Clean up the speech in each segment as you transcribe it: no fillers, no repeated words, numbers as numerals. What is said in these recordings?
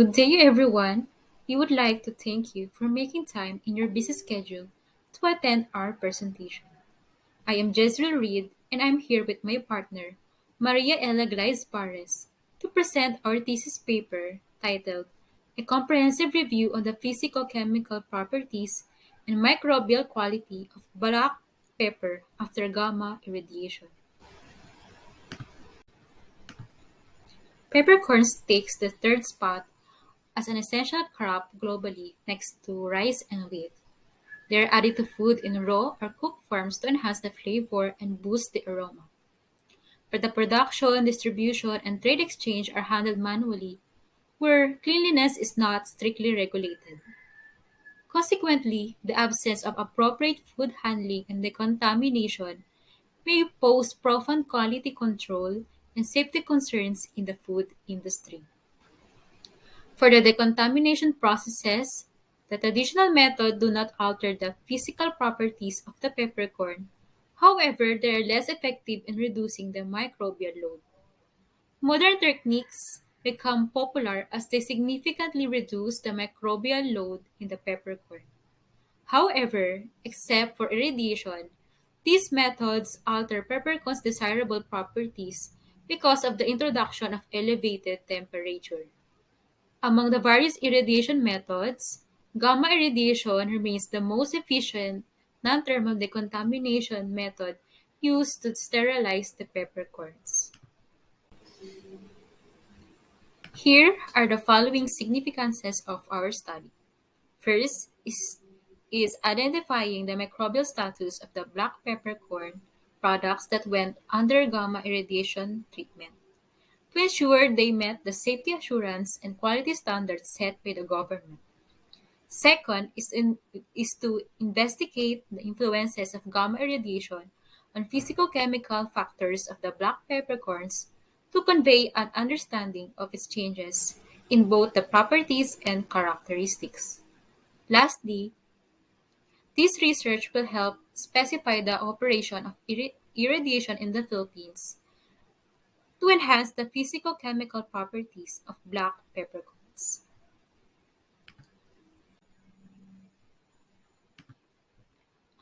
Good day, everyone. We would like to thank you for making time in your busy schedule to attend our presentation. I am Jezreel Reed, and I'm here with my partner, Maria Ella Glais Pares, to present our thesis paper titled A Comprehensive Review on the Physicochemical Properties and Microbial Quality of Black Pepper After Gamma Irradiation. Peppercorns takes the third spot as an essential crop globally next to rice and wheat. They are added to food in raw or cooked forms to enhance the flavor and boost the aroma. But the production, distribution, and trade exchange are handled manually, where cleanliness is not strictly regulated. Consequently, the absence of appropriate food handling and decontamination may pose profound quality control and safety concerns in the food industry. For the decontamination processes, the traditional method do not alter the physical properties of the peppercorn. However, they are less effective in reducing the microbial load. Modern techniques become popular as they significantly reduce the microbial load in the peppercorn. However, except for irradiation, these methods alter peppercorn's desirable properties because of the introduction of elevated temperature. Among the various irradiation methods, gamma irradiation remains the most efficient non-thermal decontamination method used to sterilize the peppercorns. Here are the following significances of our study. First is identifying the microbial status of the black peppercorn products that went under gamma irradiation treatment to ensure they met the safety assurance and quality standards set by the government. Second is to investigate the influences of gamma irradiation on physicochemical factors of the black peppercorns to convey an understanding of its changes in both the properties and characteristics. Lastly, this research will help specify the operation of irradiation in the Philippines to enhance the physicochemical properties of black peppercorns.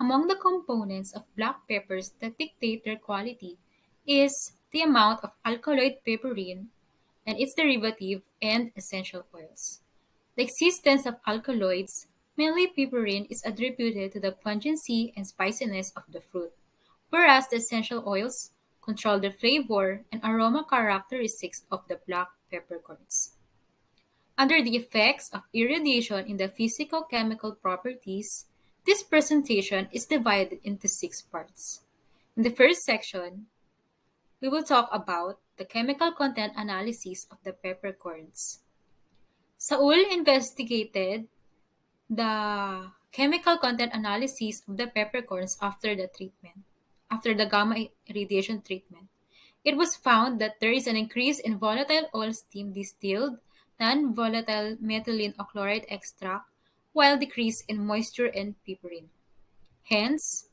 Among the components of black peppers that dictate their quality is the amount of alkaloid piperine and its derivative and essential oils. The existence of alkaloids, mainly piperine, is attributed to the pungency and spiciness of the fruit, whereas the essential oils control the flavor and aroma characteristics of the black peppercorns. Under the effects of irradiation in the physical-chemical properties, this presentation is divided into six parts. In the first section, we will talk about the chemical content analysis of the peppercorns. Saul investigated the chemical content analysis of the peppercorns after the gamma irradiation treatment. It was found that there is an increase in volatile oil steam distilled non-volatile methylene ochloride extract while decrease in moisture and piperine. Hence,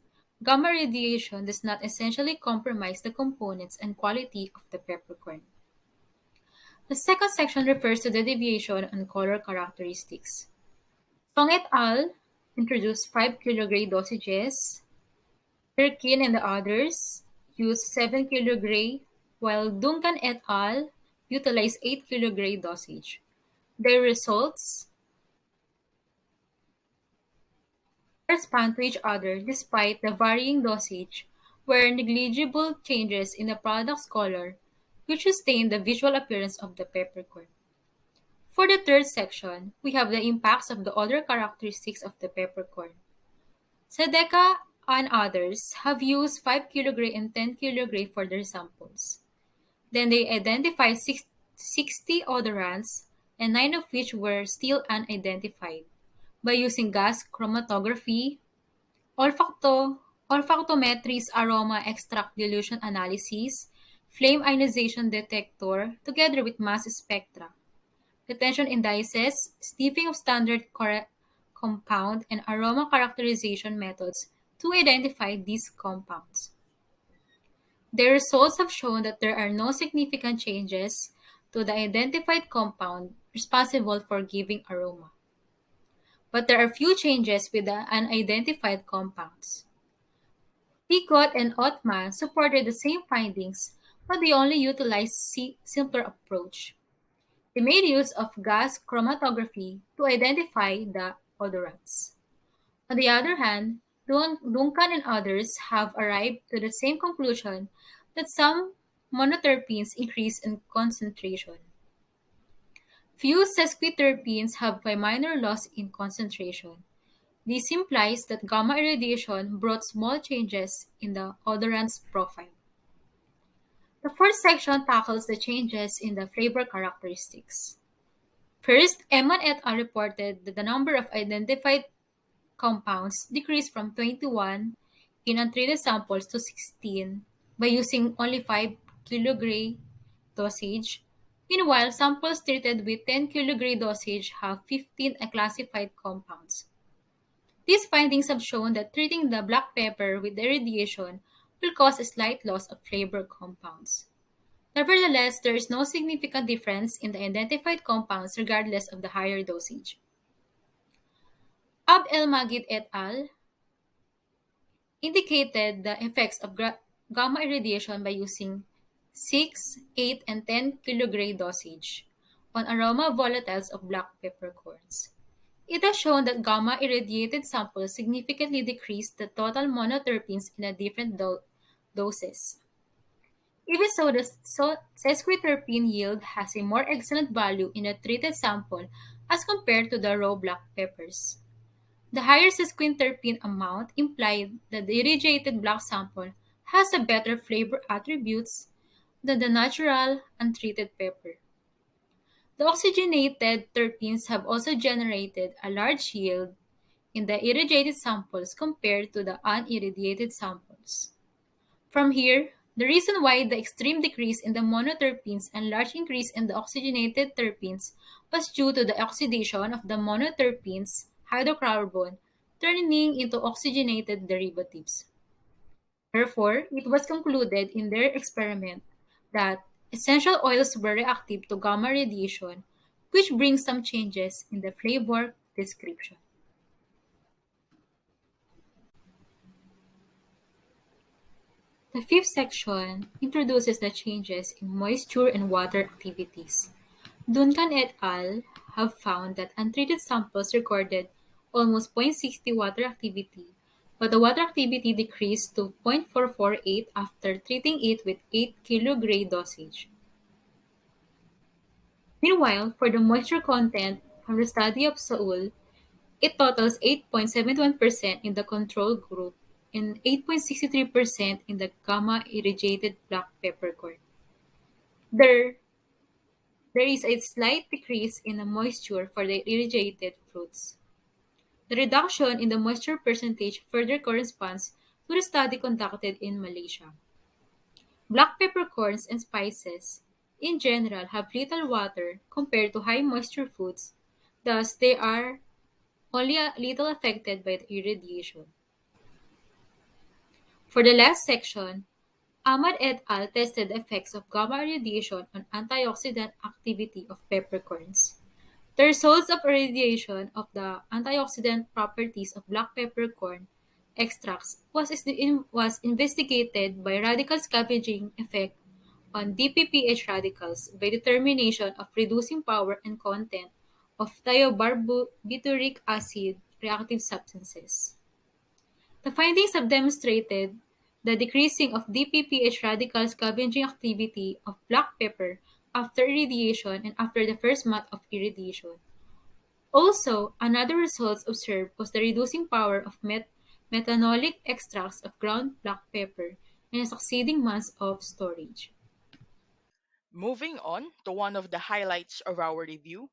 gamma radiation does not essentially compromise the components and quality of the peppercorn. The second section refers to the deviation on color characteristics. Song et al. Introduced 5 kilogray dosages. Perkin and the others used 7 kilogray, while Duncan et al. Utilized 8 kilogray dosage. Their results correspond to each other despite the varying dosage, were negligible changes in the product's color, which sustain the visual appearance of the peppercorn. For the third section, we have the impacts of the other characteristics of the peppercorn. Sedeca and others have used 5 kilogray and 10 kilogray for their samples. Then they identified 60 odorants, and 9 of which were still unidentified, by using gas chromatography, olfactometry's aroma extract dilution analysis, flame ionization detector, together with mass spectra, detention indices, sniffing of standard compound, and aroma characterization methods to identify these compounds. Their results have shown that there are no significant changes to the identified compound responsible for giving aroma. But there are few changes with the unidentified compounds. Picot and Ottman supported the same findings, but they only utilized simpler approach. They made use of gas chromatography to identify the odorants. On the other hand, Duncan and others have arrived to the same conclusion that some monoterpenes increase in concentration. Few sesquiterpenes have a minor loss in concentration. This implies that gamma irradiation brought small changes in the odorant's profile. The fourth section tackles the changes in the flavor characteristics. First, Eman et al. Reported that the number of identified compounds decreased from 21 in untreated samples to 16 by using only 5 kilogray dosage. Meanwhile, samples treated with 10 kilogray dosage have 15 unclassified compounds. These findings have shown that treating the black pepper with irradiation will cause a slight loss of flavor compounds. Nevertheless, there is no significant difference in the identified compounds regardless of the higher dosage. Ab el Magid et al. Indicated the effects of gamma irradiation by using 6, 8, and 10 kilogray dosage on aroma volatiles of black peppercorns. It has shown that gamma irradiated samples significantly decreased the total monoterpenes in a different doses. Even so, the sesquiterpene yield has a more excellent value in a treated sample as compared to the raw black peppers. The higher sesquiterpene amount implied that the irradiated black sample has a better flavor attributes than the natural untreated pepper. The oxygenated terpenes have also generated a large yield in the irradiated samples compared to the unirradiated samples. From here, the reason why the extreme decrease in the monoterpenes and large increase in the oxygenated terpenes was due to the oxidation of the monoterpenes hydrocarbon turning into oxygenated derivatives. Therefore, it was concluded in their experiment that essential oils were reactive to gamma radiation, which brings some changes in the flavor description. The fifth section introduces the changes in moisture and water activities. Duncan et al. Have found that untreated samples recorded almost 0.60 water activity, but the water activity decreased to 0.448 after treating it with 8 kilogray dosage. Meanwhile, for the moisture content from the study of Saul, it totals 8.71% in the control group and 8.63% in the gamma irradiated black peppercorn. There, there is a slight decrease in the moisture for the irradiated fruits. The reduction in the moisture percentage further corresponds to the study conducted in Malaysia. Black peppercorns and spices, in general, have little water compared to high moisture foods, thus, they are only a little affected by the irradiation. For the last section, Ahmad et al. Tested the effects of gamma radiation on antioxidant activity of peppercorns. The results of irradiation of the antioxidant properties of black peppercorn extracts was investigated by radical scavenging effect on DPPH radicals by determination of reducing power and content of thiobarbituric acid reactive substances. The findings have demonstrated the decreasing of DPPH radical scavenging activity of black pepper after irradiation and after the first month of irradiation. Also, another result observed was the reducing power of methanolic extracts of ground black pepper in the succeeding months of storage. Moving on to one of the highlights of our review,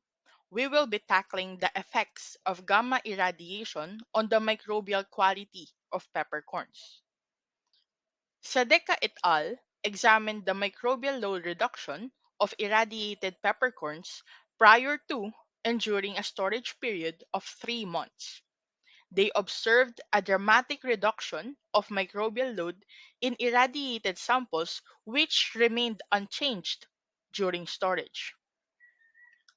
we will be tackling the effects of gamma irradiation on the microbial quality of peppercorns. Sadeka et al. Examined the microbial load reduction of irradiated peppercorns prior to and during a storage period of 3 months. They observed a dramatic reduction of microbial load in irradiated samples which remained unchanged during storage.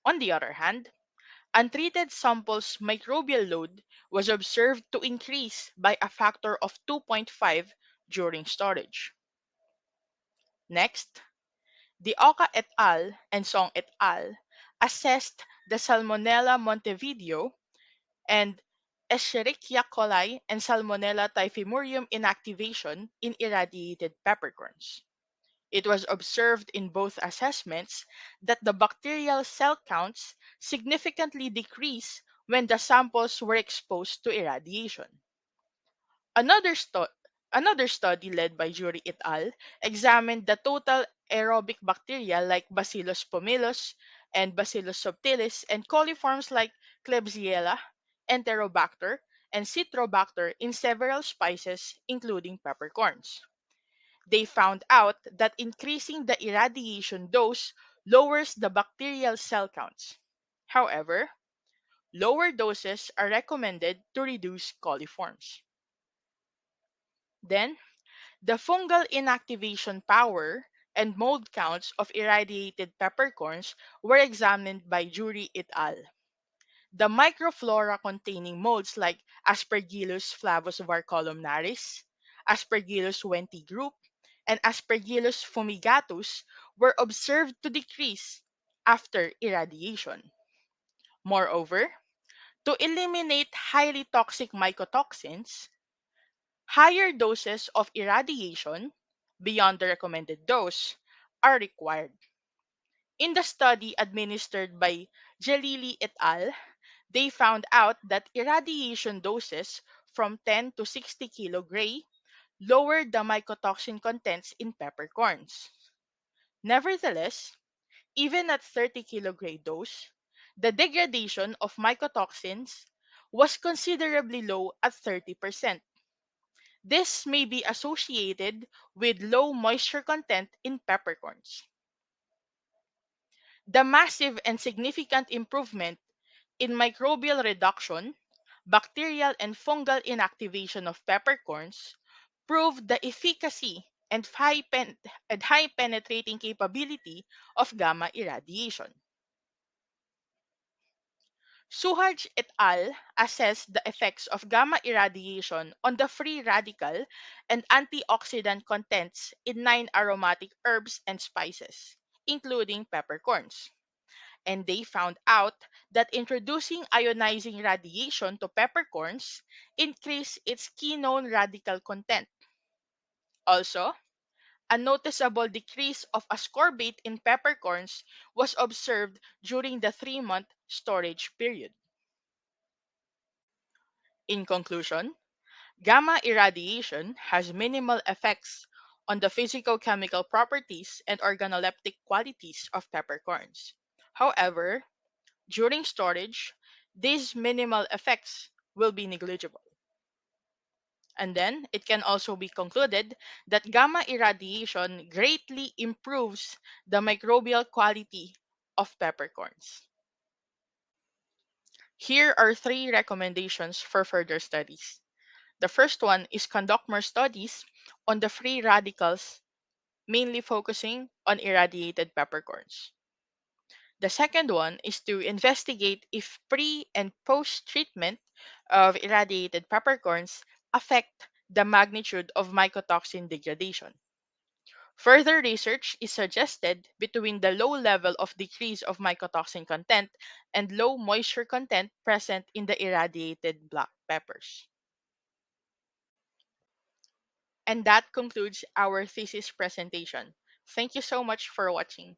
On the other hand, untreated samples' microbial load was observed to increase by a factor of 2.5 during storage. Next, the Oka et al. And Song et al. Assessed the Salmonella montevideo and Escherichia coli and Salmonella typhimurium inactivation in irradiated peppercorns. It was observed in both assessments that the bacterial cell counts significantly decrease when the samples were exposed to irradiation. Another, stu- Another study led by Jury et al. Examined the total aerobic bacteria like Bacillus pumilus and Bacillus subtilis and coliforms like Klebsiella, Enterobacter, and Citrobacter in several spices, including peppercorns. They found out that increasing the irradiation dose lowers the bacterial cell counts. However, lower doses are recommended to reduce coliforms. Then, the fungal inactivation power and mold counts of irradiated peppercorns were examined by Jury et al. The microflora containing molds like Aspergillus flavus columnaris, Aspergillus wenti group, and Aspergillus fumigatus were observed to decrease after irradiation. Moreover, to eliminate highly toxic mycotoxins, higher doses of irradiation beyond the recommended dose are required. In the study administered by Jalili et al., they found out that irradiation doses from 10 to 60 kilogray lowered the mycotoxin contents in peppercorns. Nevertheless, even at 30 kilogray dose, the degradation of mycotoxins was considerably low at 30%. This may be associated with low moisture content in peppercorns. The massive and significant improvement in microbial reduction, bacterial and fungal inactivation of peppercorns proved the efficacy and high penetrating capability of gamma irradiation. Suharj et al. Assessed the effects of gamma irradiation on the free radical and antioxidant contents in 9 aromatic herbs and spices, including peppercorns. And they found out that introducing ionizing radiation to peppercorns increased its quinone radical content. Also, a noticeable decrease of ascorbate in peppercorns was observed during the 3-month storage period. In conclusion, gamma irradiation has minimal effects on the physicochemical properties and organoleptic qualities of peppercorns. However, during storage, these minimal effects will be negligible. And then it can also be concluded that gamma irradiation greatly improves the microbial quality of peppercorns. Here are 3 recommendations for further studies. The first one is conduct more studies on the free radicals, mainly focusing on irradiated peppercorns. The second one is to investigate if pre and post treatment of irradiated peppercorns affect the magnitude of mycotoxin degradation. Further research is suggested between the low level of decrease of mycotoxin content and low moisture content present in the irradiated black peppers. And that concludes our thesis presentation. Thank you so much for watching.